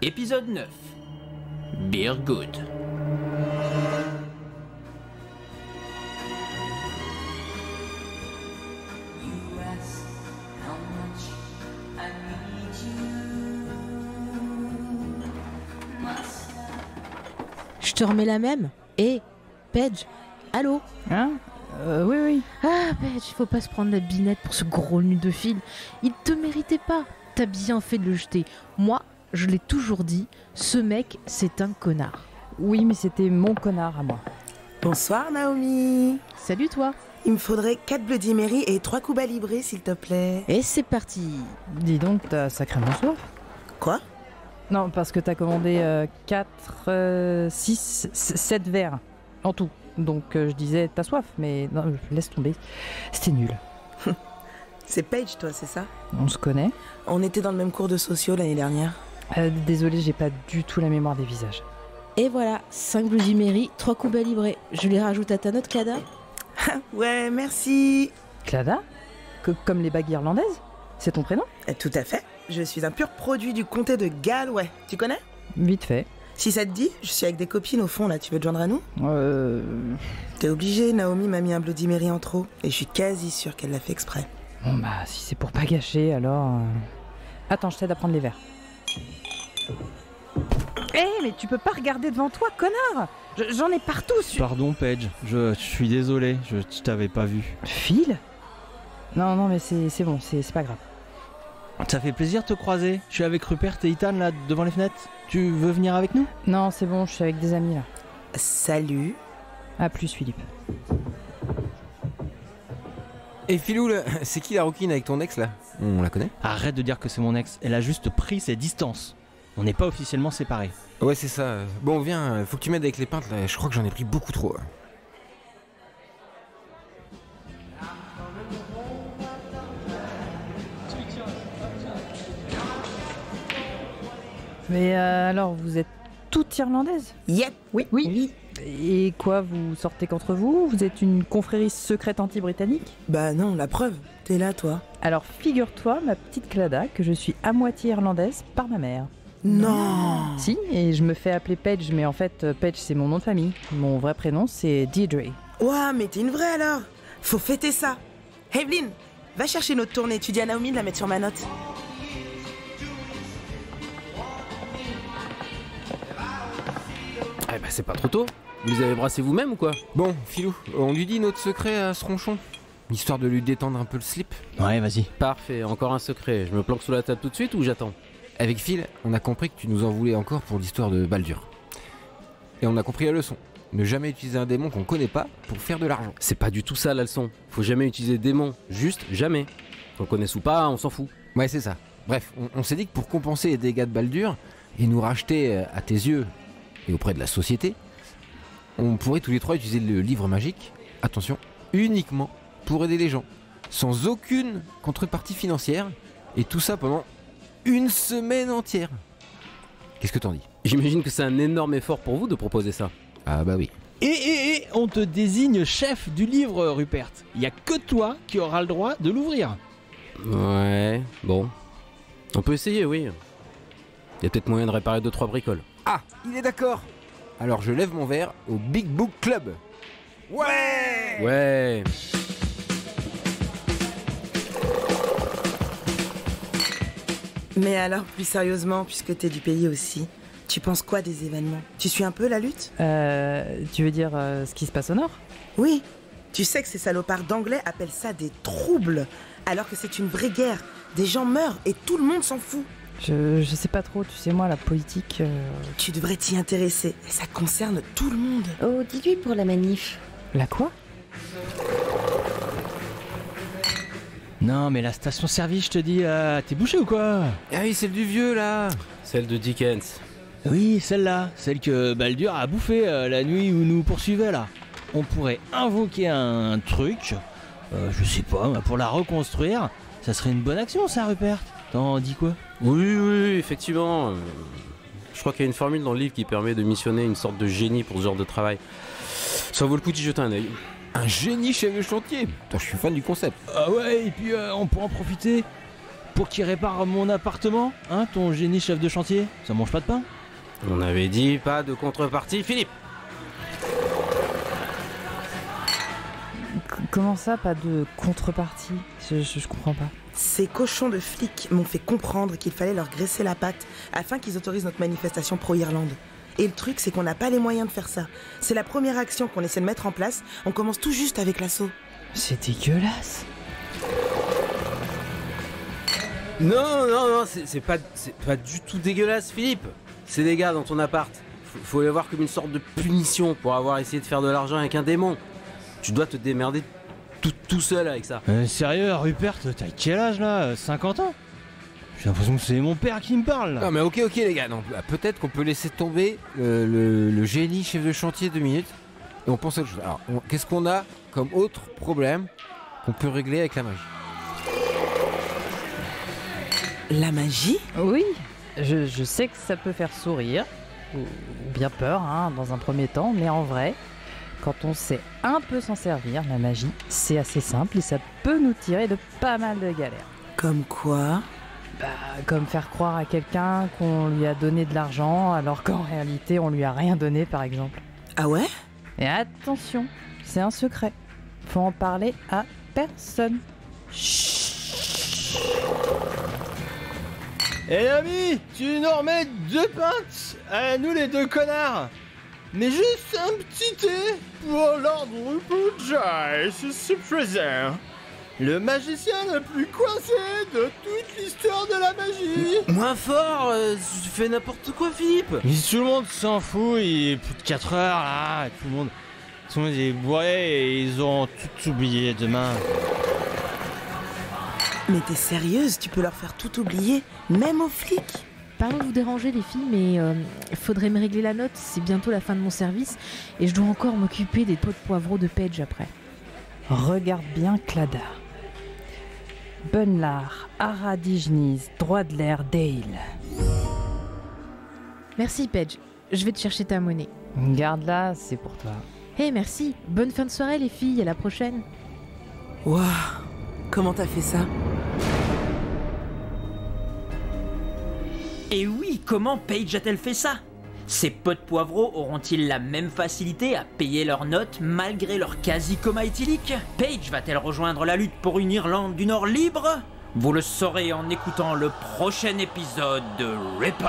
Épisode 9. Beer Good. Je te remets la même. Hé, Paige, allô? Hein? Oui. Ah, Paige, faut pas se prendre la binette pour ce gros nul de fil. Il te méritait pas. T'as bien fait de le jeter. Moi, je l'ai toujours dit, ce mec, c'est un connard. Oui, mais c'était mon connard à moi. Bonsoir Naomi. Salut toi. Il me faudrait 4 Bloody Mary et 3 Cuba Libre s'il te plaît. Et c'est parti. Dis donc, t'as sacrément soif. Quoi? Non, parce que t'as commandé 4, 6, 7 verres en tout. Donc je disais t'as soif, mais non, laisse tomber. C'était nul. C'est Paige toi, c'est ça? On se connaît. On était dans le même cours de sociaux l'année dernière. Désolé, j'ai pas du tout la mémoire des visages. Et voilà, 5 Bloody Mary, 3 Cuba Libre. Je les rajoute à ta note, Clada. Ouais, merci. Clada? Comme les bagues irlandaises? C'est ton prénom? Tout à fait. Je suis un pur produit du comté de Galway. Tu connais? Vite fait. Si ça te dit, je suis avec des copines au fond là, tu veux te joindre à nous? T'es obligé, Naomi m'a mis un Bloody Mary en trop. Et je suis quasi sûre qu'elle l'a fait exprès. Bon bah, si c'est pour pas gâcher, alors... Attends, je t'aide à prendre les verres. Mais tu peux pas regarder devant toi, connard! J'en ai partout Pardon, Paige, je suis désolé, je t'avais pas vu. Phil? Non, mais c'est bon, c'est pas grave. Ça fait plaisir de te croiser. Je suis avec Rupert et Ethan là, devant les fenêtres. Tu veux venir avec nous? Non, c'est bon, je suis avec des amis là. Salut. À plus, Philippe. Et Philou, c'est qui la rouquine avec ton ex là? On la connaît? Arrête de dire que c'est mon ex, elle a juste pris ses distances. On n'est pas officiellement séparés. Ouais, c'est ça. Bon, viens, faut que tu m'aides avec les pintes là, je crois que j'en ai pris beaucoup trop. Mais alors, vous êtes toutes irlandaises? Yep. Oui. Et quoi, vous sortez qu'entre vous? Vous êtes une confrérie secrète anti-britannique? Bah non, la preuve. T'es là toi. Alors figure-toi, ma petite Clada, que je suis à moitié irlandaise par ma mère. Non. Si, et je me fais appeler Paige, mais en fait, Paige c'est mon nom de famille. Mon vrai prénom c'est Deirdre. Ouah, mais t'es une vraie alors. Faut fêter ça. Evelyn, va chercher notre tournée. Tu dis à Naomi de la mettre sur ma note. Eh bah c'est pas trop tôt. Vous les avez brassés vous-même ou quoi? Bon, Philou, on lui dit notre secret à ce ronchon, histoire de lui détendre un peu le slip. Ouais, vas-y. Parfait, encore un secret. Je me planque sous la table tout de suite ou j'attends? Avec Phil, on a compris que tu nous en voulais encore pour l'histoire de Baldur. Et on a compris la leçon. Ne jamais utiliser un démon qu'on connaît pas pour faire de l'argent. C'est pas du tout ça la leçon. Faut jamais utiliser démon, juste jamais. Qu'on le connaisse ou pas, on s'en fout. Ouais, c'est ça. Bref, on s'est dit que pour compenser les dégâts de Baldur et nous racheter à tes yeux et auprès de la société, on pourrait tous les trois utiliser le livre magique, attention, uniquement pour aider les gens, sans aucune contrepartie financière, et tout ça pendant une semaine entière. Qu'est-ce que t'en dis? J'imagine que c'est un énorme effort pour vous de proposer ça. Ah bah oui. Et on te désigne chef du livre, Rupert. Il y a que toi qui auras le droit de l'ouvrir. Ouais, bon. On peut essayer, oui. Il y a peut-être moyen de réparer 2-3 bricoles. Ah, il est d'accord. Alors je lève mon verre au Big Book Club. Ouais. Ouais. Mais alors, plus sérieusement, puisque t'es du pays aussi, tu penses quoi des événements? Tu suis un peu la lutte? Tu veux dire ce qui se passe au nord? Oui. Tu sais que ces salopards d'anglais appellent ça des troubles, alors que c'est une vraie guerre. Des gens meurent et tout le monde s'en fout. Je sais pas trop, tu sais moi, la politique... Tu devrais t'y intéresser, ça concerne tout le monde. Oh, dis-lui pour la manif. La quoi? Non, mais la station-service, je te dis, t'es bouché ou quoi? Ah oui, celle du vieux là. Celle de Dickens. Oui, celle-là, celle que Baldur a bouffée la nuit où nous poursuivait là. On pourrait invoquer un truc, je sais pas, pour la reconstruire. Ça serait une bonne action ça, Rupert. T'en dis quoi? Oui, effectivement. Je crois qu'il y a une formule dans le livre qui permet de missionner une sorte de génie pour ce genre de travail. Ça vaut le coup d'y jeter un œil. Un génie chef de chantier. Putain, je suis fan du concept. Ah ouais, et puis on pourra en profiter Pour qu'il répare mon appartement, hein, ton génie chef de chantier? Ça mange pas de pain? On avait dit pas de contrepartie, Philippe. Comment ça, pas de contrepartie? Je comprends pas. Ces cochons de flics m'ont fait comprendre qu'il fallait leur graisser la patte afin qu'ils autorisent notre manifestation pro-Irlande. Et le truc, c'est qu'on n'a pas les moyens de faire ça. C'est la première action qu'on essaie de mettre en place. On commence tout juste avec l'assaut. C'est dégueulasse. Non, c'est pas du tout dégueulasse, Philippe. C'est des gars dans ton appart. Faut les voir comme une sorte de punition pour avoir essayé de faire de l'argent avec un démon. Tu dois te démerder tout seul avec ça. Sérieux, Rupert, t'as quel âge là? 50 ans? J'ai l'impression que c'est mon père qui me parle là. Non mais ok les gars, non, peut-être qu'on peut laisser tomber le génie chef de chantier 2 minutes et on pense à autre chose. Alors, qu'est-ce qu'on a comme autre problème qu'on peut régler avec la magie? La magie? Oui, je sais que ça peut faire sourire, ou bien peur hein, dans un premier temps, mais en vrai, quand on sait un peu s'en servir, la magie, c'est assez simple et ça peut nous tirer de pas mal de galères. Comme quoi? Comme faire croire à quelqu'un qu'on lui a donné de l'argent alors qu'en réalité on lui a rien donné par exemple. Ah ouais? Et attention, c'est un secret. Faut en parler à personne. Chut. Eh ami, tu nous remets 2 pintes à nous les 2 connards. Mais juste un petit thé pour l'ordre Pooja, c'est présent. Le magicien le plus coincé de toute l'histoire de la magie. Moins fort, tu fais n'importe quoi, Philippe. Mais tout le monde s'en fout, il est plus de 4 heures là, et tout le monde est bourré et ils ont tout oublié demain. Mais t'es sérieuse? Tu peux leur faire tout oublier, même aux flics? Pardon de vous déranger les filles, mais faudrait me régler la note, c'est bientôt la fin de mon service et je dois encore m'occuper des pots de poivreaux de Paige après. Regarde bien Clada. Bunlar, Aradijniz, Droidler, Dale. Merci Paige, je vais te chercher ta monnaie. Garde-la, c'est pour toi. Hey merci, bonne fin de soirée les filles, à la prochaine. Waouh, comment t'as fait ça? Et oui, comment Paige a-t-elle fait ça? Ces pots de poivreaux auront-ils la même facilité à payer leurs notes malgré leur quasi-coma éthylique? Paige va-t-elle rejoindre la lutte pour une Irlande du Nord libre? Vous le saurez en écoutant le prochain épisode de Ripper.